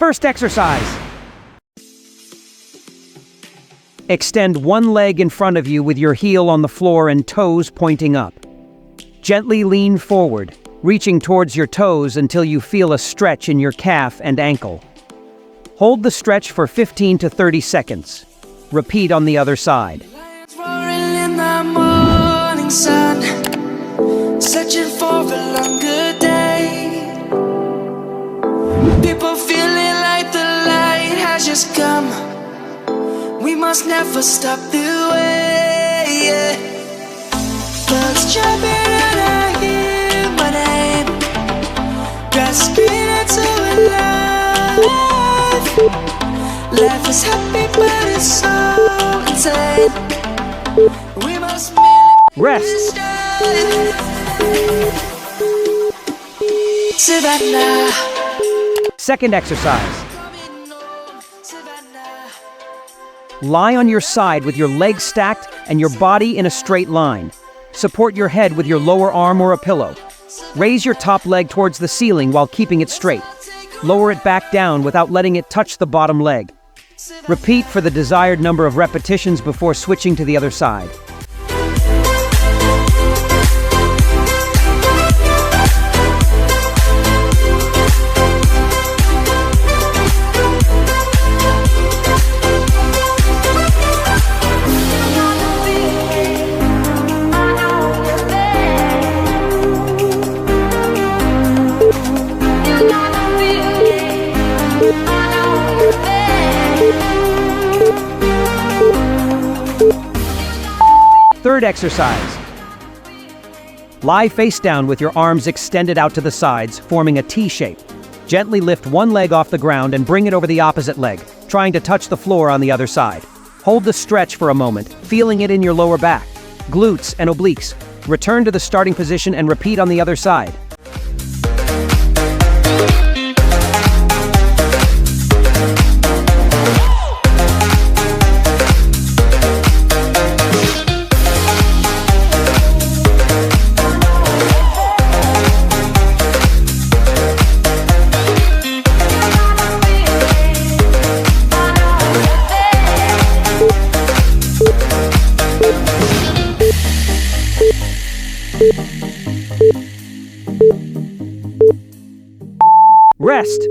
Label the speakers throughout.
Speaker 1: First exercise. Extend one leg in front of you with your heel on the floor and toes pointing up. Gently lean forward, reaching towards your toes until you feel a stretch in your calf and ankle. Hold the stretch for 15 to 30 seconds. Repeat on the other side.
Speaker 2: Roaring in the morning sun, searching for a longer day. People feeling like the light has just come. We must never stop the way, yeah. Birds jumping and I hear my name, grasping into a life. Life is happy but it's so insane. We must
Speaker 1: Rest.
Speaker 2: Savannah.
Speaker 1: Second exercise. Lie on your side with your legs stacked and your body in a straight line. Support your head with your lower arm or a pillow. Raise your top leg towards the ceiling while keeping it straight. Lower it back down without letting it touch the bottom leg. Repeat for the desired number of repetitions before switching to the other side. Third exercise. Lie face down with your arms extended out to the sides, forming a T shape. Gently lift one leg off the ground and bring it over the opposite leg, trying to touch the floor on the other side. Hold the stretch for a moment, feeling it in your lower back, glutes, and obliques. Return to the starting position and repeat on the other side. Rest.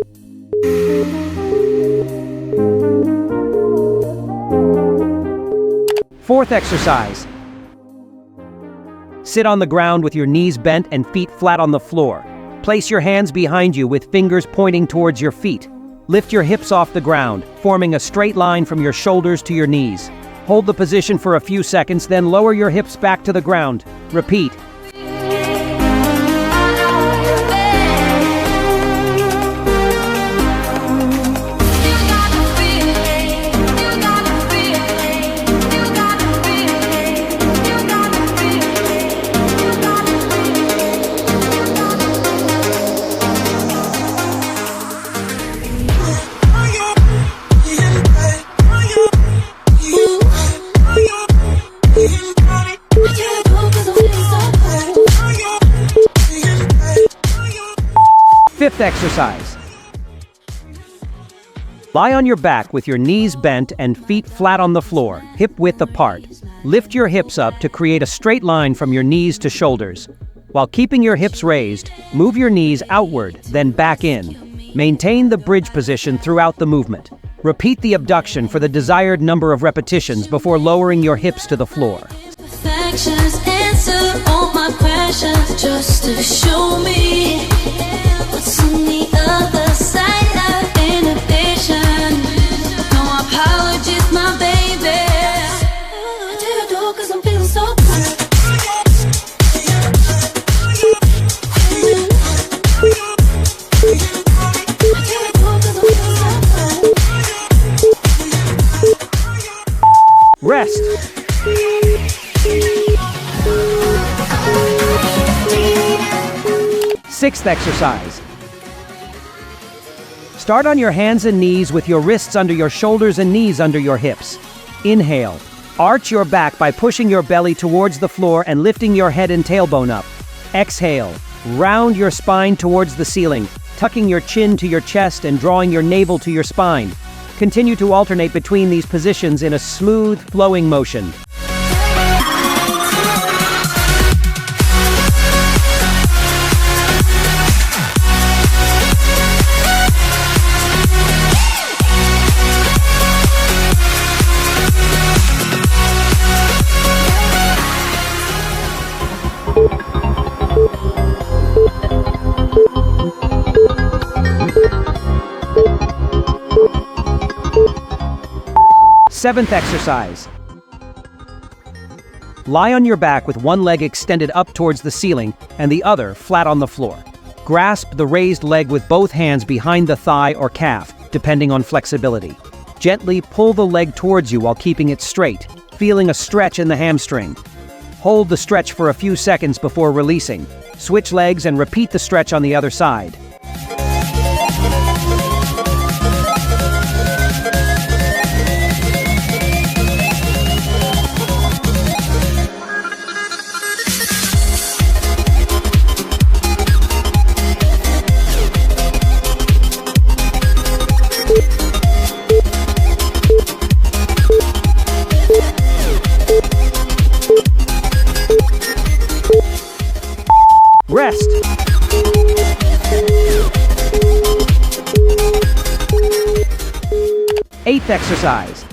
Speaker 1: Fourth exercise. Sit on the ground with your knees bent and feet flat on the floor. Place your hands behind you with fingers pointing towards your feet. Lift your hips off the ground, forming a straight line from your shoulders to your knees. Hold the position for a few seconds, then lower your hips back to the ground. Repeat. Fifth exercise. Lie on your back with your knees bent and feet flat on the floor, hip width apart. Lift your hips up to create a straight line from your knees to shoulders. While keeping your hips raised, move your knees outward, then back in. Maintain the bridge position throughout the movement. Repeat the abduction for the desired number of repetitions before lowering your hips to the floor.
Speaker 2: Answer all my questions just to show me what's on the other side of inhibition. No apologies, my baby. I did it all 'cause I'm feeling so good.
Speaker 1: Rest. Sixth exercise. Start on your hands and knees with your wrists under your shoulders and knees under your hips. Inhale. Arch your back by pushing your belly towards the floor and lifting your head and tailbone up. Exhale. Round your spine towards the ceiling. tucking your chin to your chest and drawing your navel to your spine. Continue to alternate between these positions in a smooth, flowing motion. Seventh exercise. Lie on your back with one leg extended up towards the ceiling and the other flat on the floor. Grasp the raised leg with both hands behind the thigh or calf, depending on flexibility. Gently pull the leg towards you while keeping it straight, feeling a stretch in the hamstring. Hold the stretch for a few seconds before releasing. Switch legs and repeat the stretch on the other side. Rest. Eighth exercise.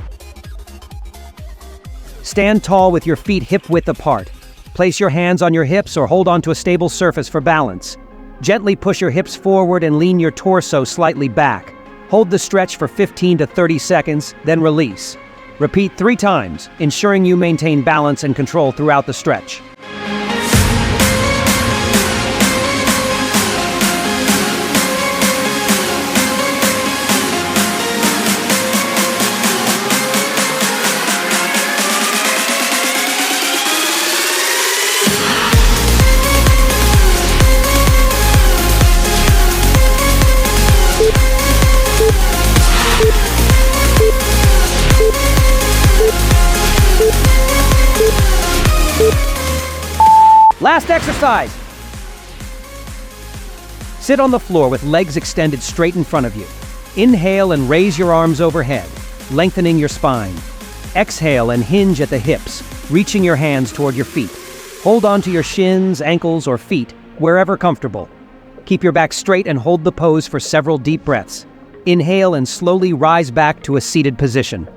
Speaker 1: Stand tall with your feet hip-width apart. Place your hands on your hips or hold onto a stable surface for balance. Gently push your hips forward and lean your torso slightly back. Hold the stretch for 15 to 30 seconds, then release. Repeat 3 times, ensuring you maintain balance and control throughout the stretch. Last exercise. Sit on the floor with legs extended straight in front of you. Inhale and raise your arms overhead, lengthening your spine. Exhale and hinge at the hips, reaching your hands toward your feet. Hold on to your shins, ankles, or feet, wherever comfortable. Keep your back straight and hold the pose for several deep breaths. Inhale and slowly rise back to a seated position.